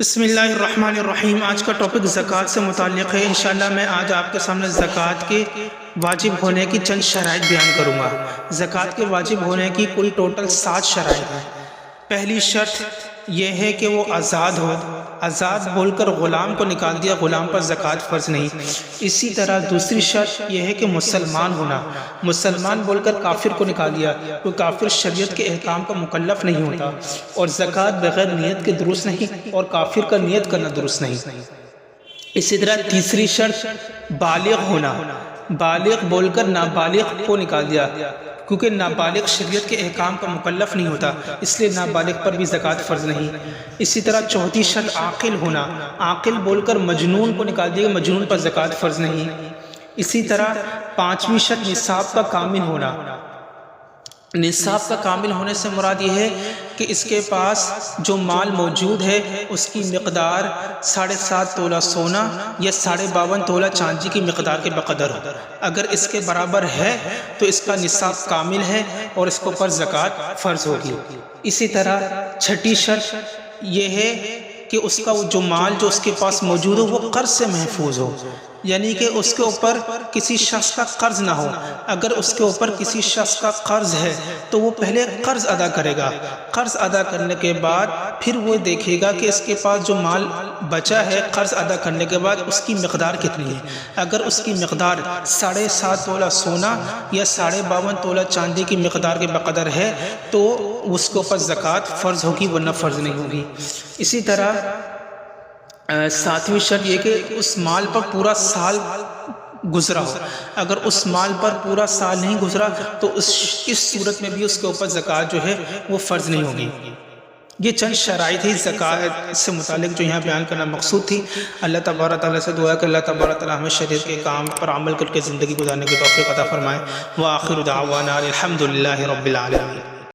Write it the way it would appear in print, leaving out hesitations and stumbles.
بسم اللہ الرحمن الرحیم۔ آج کا ٹاپک زکوٰۃ سے متعلق ہے۔ انشاءاللہ میں آج آپ کے سامنے زکوٰۃ کے واجب ہونے کی چند شرائط بیان کروں گا۔ زکوٰۃ کے واجب ہونے کی کل ٹوٹل 7 شرائط ہیں۔ پہلی شرط یہ ہے کہ وہ آزاد ہو۔ آزاد بول کر غلام کو نکال دیا، غلام پر زکوٰۃ فرض نہیں۔ اسی طرح دوسری شرط یہ ہے کہ مسلمان ہونا۔ مسلمان بول کر کافر کو نکال دیا، تو کافر شریعت کے احکام کا مکلف نہیں ہوتا، اور زکوٰۃ بغیر نیت کے درست نہیں، اور کافر کا نیت کرنا درست نہیں۔ اسی طرح تیسری شرط بالغ ہونا۔ بالغ بول کر نابالغ کو نکال دیا، کیونکہ نابالغ شریعت کے احکام کا مکلف نہیں ہوتا، اس لیے نابالغ پر بھی زکوٰۃ فرض نہیں۔ اسی طرح چوتھی شرط عاقل ہونا۔ عاقل بول کر مجنون کو نکال دیا، مجنون پر زکوٰۃ فرض نہیں۔ اسی طرح پانچویں شرط نصاب کا کامل ہونا۔ نصاب کا کامل ہونے سے مراد یہ ہے کہ اس کے پاس جو مال موجود ہے اس کی مقدار 7.5 تولہ سونا یا 52.5 تولہ چاندی کی مقدار کے بقدر ہو۔ اگر اس کے برابر ہے تو اس کا نصاب کامل ہے اور اس کو پر زکوٰۃ فرض ہوگی۔ اسی طرح چھٹی شرط یہ ہے کہ اس کا جو مال جو اس کے پاس موجود ہو وہ قرض سے محفوظ ہو، یعنی کہ اس کے اوپر کسی شخص کا قرض نہ ہو۔ اگر اس کے اوپر کسی شخص کا قرض ہے تو وہ پہلے قرض ادا کرے گا، قرض ادا کرنے کے بعد پھر وہ دیکھے گا کہ اس کے پاس جو مال بچا ہے قرض ادا کرنے کے بعد اس کی مقدار کتنی ہے۔ اگر اس کی مقدار 7.5 تولہ سونا یا 52.5 تولہ چاندی کی مقدار کے بقدر ہے تو اس کے اوپر زکوٰۃ فرض ہوگی، ورنہ فرض نہیں ہوگی۔ اسی طرح ساتویں شرط یہ کہ اس مال پر پورا سال گزرا ہو۔ اگر اس مال پر پورا سال نہیں گزرا تو اس صورت میں بھی اس کے اوپر زکوٰۃ جو ہے وہ فرض نہیں ہوگی۔ یہ چند شرائط ہی زکوٰۃ سے متعلق جو یہاں بیان کرنا مقصود تھی۔ اللہ تبارک تعالیٰ سے دعا کہ اللہ تبارک تعالیٰ ہمیں شریعت کے کام پر عمل کر کے زندگی گزارنے کی توفیق عطا فرمائے۔ وآخر دعوانا الحمد للہ رب العالمین۔